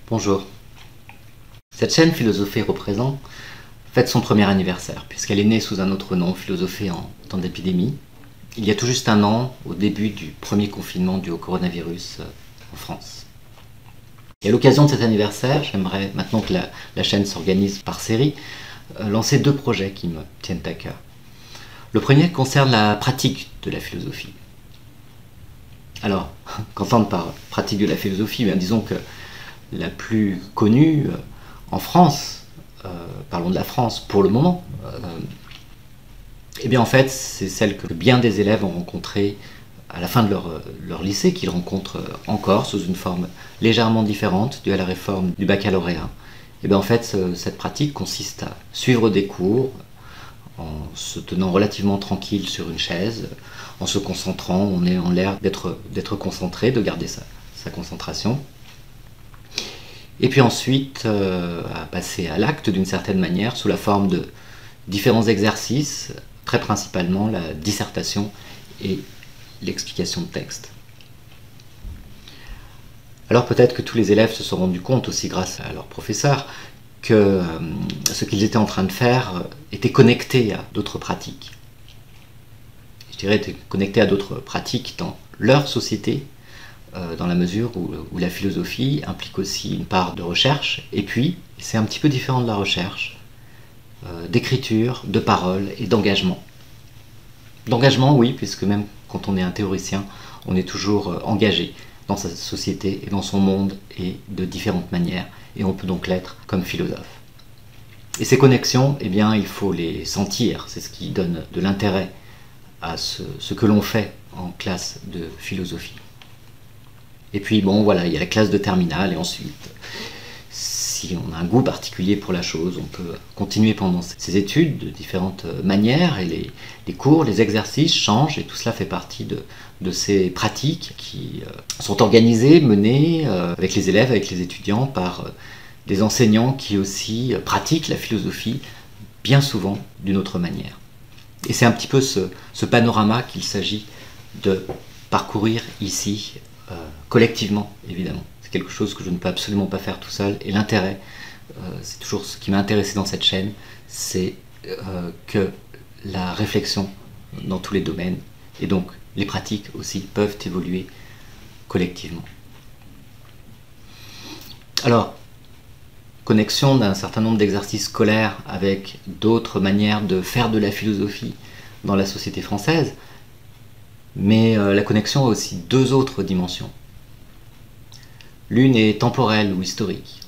Bonjour. Cette chaîne Philosophée représente fête son premier anniversaire, puisqu'elle est née sous un autre nom, Philosophée en temps d'épidémie, il y a tout juste un an, au début du premier confinement dû au coronavirus en France. Et à l'occasion de cet anniversaire, j'aimerais, maintenant que la chaîne s'organise par série, lancer deux projets qui me tiennent à cœur. Le premier concerne la pratique de la philosophie. Alors, qu'entendre par pratique de la philosophie? Disons que la plus connue en France, parlons de la France pour le moment, eh bien en fait c'est celle que bien des élèves ont rencontrée à la fin de leur lycée, qu'ils rencontrent encore sous une forme légèrement différente due à la réforme du baccalauréat. Et bien en fait cette pratique consiste à suivre des cours en se tenant relativement tranquille sur une chaise, en se concentrant, on est en l'air d'être concentré, de garder sa concentration. Et puis ensuite à passer à l'acte d'une certaine manière sous la forme de différents exercices, très principalement la dissertation et l'explication de texte. Alors peut-être que tous les élèves se sont rendus compte aussi grâce à leurs professeurs que ce qu'ils étaient en train de faire était connecté à d'autres pratiques. Je dirais était connecté à d'autres pratiques dans leur société, dans la mesure où la philosophie implique aussi une part de recherche, et puis c'est un petit peu différent de la recherche, d'écriture, de parole et d'engagement. D'engagement, oui, puisque même quand on est un théoricien, on est toujours engagé dans sa société et dans son monde, et de différentes manières, et on peut donc l'être comme philosophe. Et ces connexions, eh bien, il faut les sentir, c'est ce qui donne de l'intérêt à ce que l'on fait en classe de philosophie. Et puis bon, voilà, il y a la classe de terminale, et ensuite, si on a un goût particulier pour la chose, on peut continuer pendant ses études de différentes manières, et les cours, les exercices changent, et tout cela fait partie de ces pratiques qui sont organisées, menées avec les élèves, avec les étudiants, par des enseignants qui aussi pratiquent la philosophie, bien souvent d'une autre manière. Et c'est un petit peu ce panorama qu'il s'agit de parcourir ici, collectivement, évidemment. C'est quelque chose que je ne peux absolument pas faire tout seul, et l'intérêt, c'est toujours ce qui m'a intéressé dans cette chaîne, c'est que la réflexion dans tous les domaines, et donc les pratiques aussi, peuvent évoluer collectivement. Alors, connexion d'un certain nombre d'exercices scolaires avec d'autres manières de faire de la philosophie dans la société française, mais la connexion a aussi deux autres dimensions. L'une est temporelle ou historique.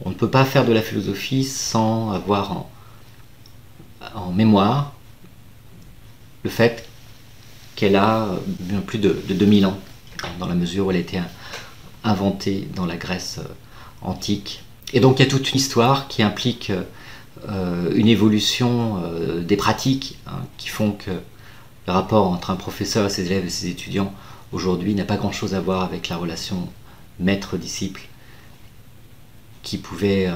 On ne peut pas faire de la philosophie sans avoir en mémoire le fait qu'elle a bien plus de 2000 ans, dans la mesure où elle a été inventée dans la Grèce antique. Et donc il y a toute une histoire qui implique une évolution des pratiques, qui font que le rapport entre un professeur et ses élèves et ses étudiants aujourd'hui n'a pas grand-chose à voir avec la relation maître-disciple qui pouvait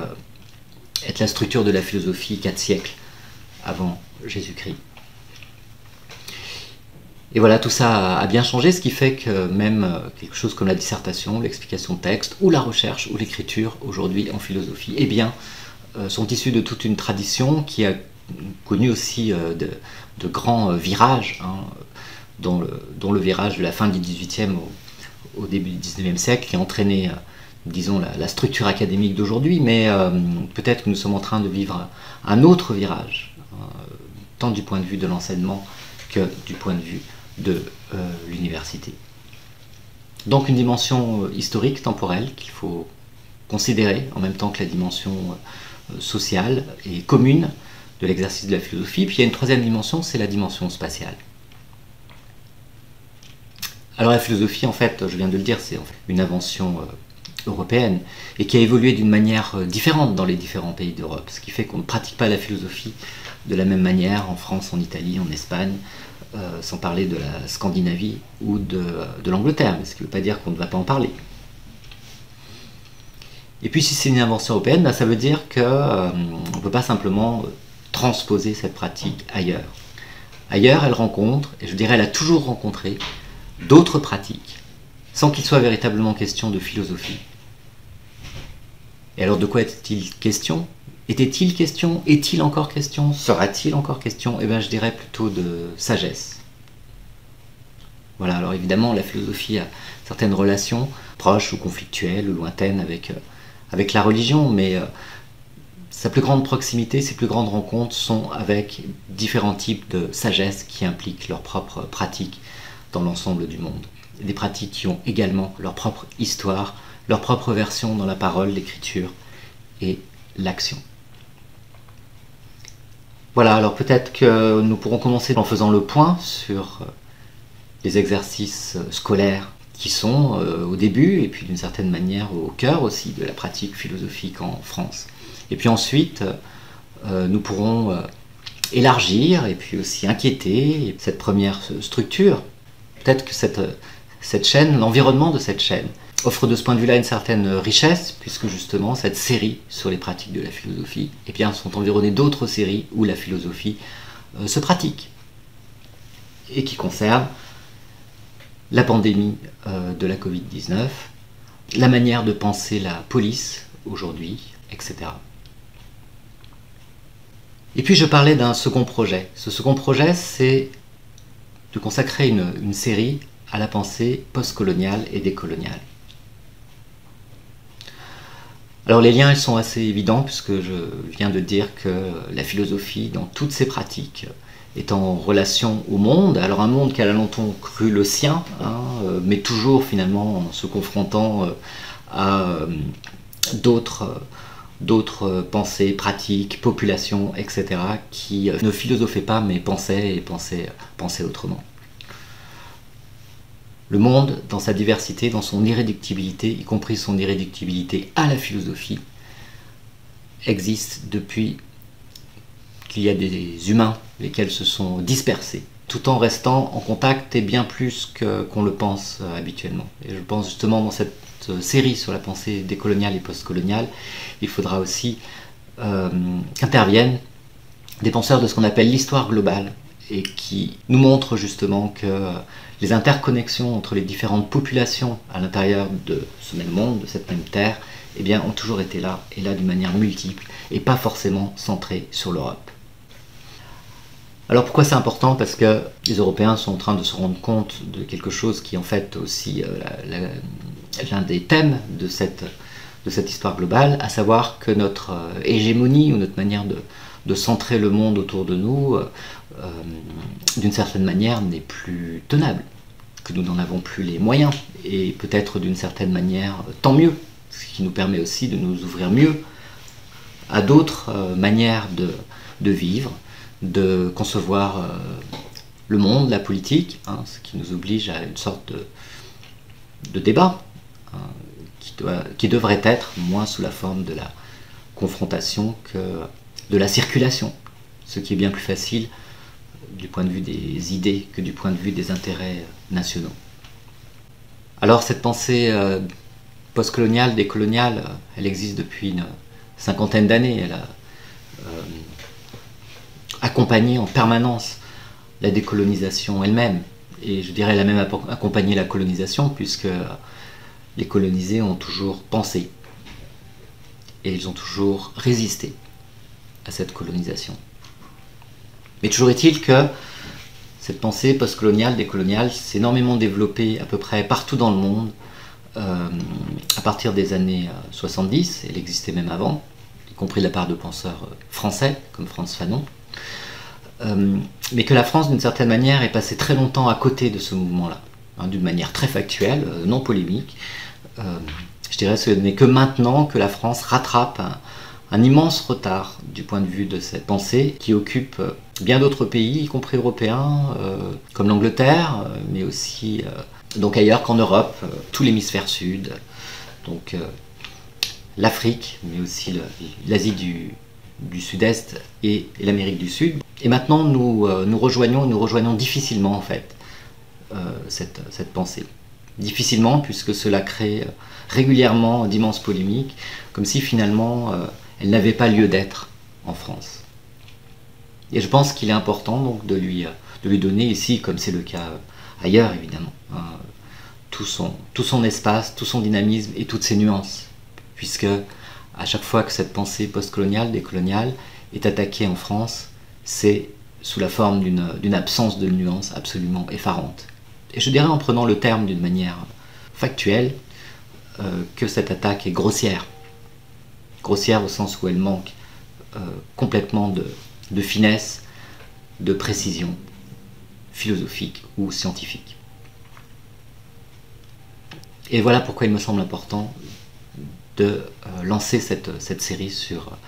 être la structure de la philosophie 4 siècles avant Jésus-Christ. Et voilà, tout ça a bien changé, ce qui fait que même quelque chose comme la dissertation, l'explication de texte, ou la recherche, ou l'écriture aujourd'hui en philosophie, eh bien, sont issus de toute une tradition qui a connu aussi de grands virages, dont le virage de la fin du XVIIIe au début du XIXe siècle, qui a entraîné, disons, la structure académique d'aujourd'hui, mais peut-être que nous sommes en train de vivre un autre virage, tant du point de vue de l'enseignement que du point de vue de l'université. Donc une dimension historique, temporelle, qu'il faut considérer en même temps que la dimension sociale et commune de l'exercice de la philosophie. Puis il y a une troisième dimension, c'est la dimension spatiale. Alors la philosophie, en fait, je viens de le dire, c'est une invention européenne, et qui a évolué d'une manière différente dans les différents pays d'Europe, ce qui fait qu'on ne pratique pas la philosophie de la même manière en France, en Italie, en Espagne, sans parler de la Scandinavie ou de l'Angleterre, mais ce qui ne veut pas dire qu'on ne va pas en parler. Et puis si c'est une invention européenne, ça veut dire qu'on ne peut pas simplement transposer cette pratique ailleurs. Ailleurs, elle rencontre, et je dirais elle a toujours rencontré, d'autres pratiques sans qu'il soit véritablement question de philosophie. Et alors de quoi est-il question? Était-il question? Est-il encore question? Sera-t-il encore question? Eh bien je dirais plutôt de sagesse. Voilà, alors évidemment la philosophie a certaines relations proches ou conflictuelles ou lointaines avec la religion, mais sa plus grande proximité, ses plus grandes rencontres sont avec différents types de sagesse qui impliquent leur propre pratique dans l'ensemble du monde. Des pratiques qui ont également leur propre histoire, leur propre version dans la parole, l'écriture et l'action. Voilà, alors peut-être que nous pourrons commencer en faisant le point sur les exercices scolaires qui sont au début et puis d'une certaine manière au cœur aussi de la pratique philosophique en France. Et puis ensuite, nous pourrons élargir et puis aussi inquiéter cette première structure. Peut-être que cette chaîne, l'environnement de cette chaîne, offre de ce point de vue-là une certaine richesse, puisque justement cette série sur les pratiques de la philosophie eh bien, sont environnées d'autres séries où la philosophie se pratique, et qui concernent la pandémie de la Covid-19, la manière de penser la police aujourd'hui, etc. Et puis je parlais d'un second projet. Ce second projet, c'est de consacrer une série à la pensée postcoloniale et décoloniale. Alors les liens ils sont assez évidents puisque je viens de dire que la philosophie dans toutes ses pratiques est en relation au monde, alors un monde qu'elle a longtemps cru le sien, mais toujours finalement en se confrontant à d'autres pensées, pratiques, populations, etc. qui ne philosophaient pas mais pensaient autrement. Le monde, dans sa diversité, dans son irréductibilité, y compris son irréductibilité à la philosophie, existe depuis qu'il y a des humains lesquels se sont dispersés, tout en restant en contact et bien plus qu'on le pense habituellement. Et je pense justement dans cette série sur la pensée décoloniale et postcoloniale, il faudra aussi qu'interviennent des penseurs de ce qu'on appelle l'histoire globale, et qui nous montrent justement que les interconnexions entre les différentes populations à l'intérieur de ce même monde, de cette même terre, eh bien, ont toujours été là, et là d'une manière multiple, et pas forcément centrée sur l'Europe. Alors pourquoi c'est important? Parce que les Européens sont en train de se rendre compte de quelque chose qui est en fait aussi l'un des thèmes de cette histoire globale, à savoir que notre hégémonie ou notre manière de centrer le monde autour de nous, d'une certaine manière, n'est plus tenable, que nous n'en avons plus les moyens, et peut-être d'une certaine manière, tant mieux, ce qui nous permet aussi de nous ouvrir mieux à d'autres manières de vivre, de concevoir le monde, la politique, ce qui nous oblige à une sorte de débat, qui devrait être moins sous la forme de la confrontation que de la circulation, ce qui est bien plus facile du point de vue des idées que du point de vue des intérêts nationaux. Alors cette pensée postcoloniale, décoloniale, elle existe depuis une cinquantaine d'années. Elle a accompagné en permanence la décolonisation elle-même, et je dirais elle a même accompagné la colonisation, puisque les colonisés ont toujours pensé et ils ont toujours résisté à cette colonisation. Mais toujours est-il que cette pensée postcoloniale, décoloniale s'est énormément développée à peu près partout dans le monde à partir des années 70, elle existait même avant, y compris de la part de penseurs français comme Frantz Fanon, mais que la France d'une certaine manière est passée très longtemps à côté de ce mouvement-là, d'une manière très factuelle, non polémique. Je dirais que ce n'est que maintenant que la France rattrape un immense retard du point de vue de cette pensée qui occupe bien d'autres pays, y compris européens, comme l'Angleterre, mais aussi donc ailleurs qu'en Europe, tout l'hémisphère sud, donc l'Afrique, mais aussi l'Asie du Sud-Est et l'Amérique du Sud. Et maintenant, nous rejoignons difficilement en fait cette pensée. Difficilement, puisque cela crée régulièrement d'immenses polémiques, comme si finalement elle n'avait pas lieu d'être en France. Et je pense qu'il est important donc de lui donner ici, comme c'est le cas ailleurs évidemment, tout son espace, tout son dynamisme et toutes ses nuances, puisque à chaque fois que cette pensée postcoloniale, décoloniale, est attaquée en France, c'est sous la forme d'une absence de nuances absolument effarante. Et je dirais en prenant le terme d'une manière factuelle, que cette attaque est grossière. Grossière au sens où elle manque complètement de finesse, de précision philosophique ou scientifique. Et voilà pourquoi il me semble important de lancer cette série sur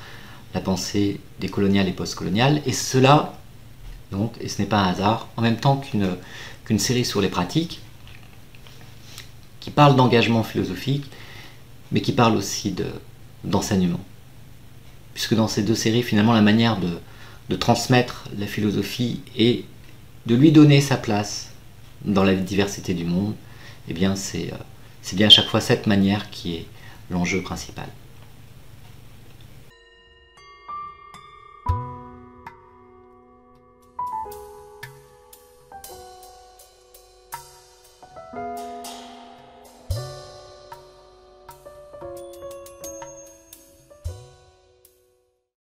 la pensée décoloniale et postcoloniale, et cela, donc, et ce n'est pas un hasard, en même temps qu'une série sur les pratiques, qui parle d'engagement philosophique, mais qui parle aussi d'enseignement. Puisque dans ces deux séries, finalement, la manière de transmettre la philosophie et de lui donner sa place dans la diversité du monde, eh bien, c'est bien à chaque fois cette manière qui est l'enjeu principal.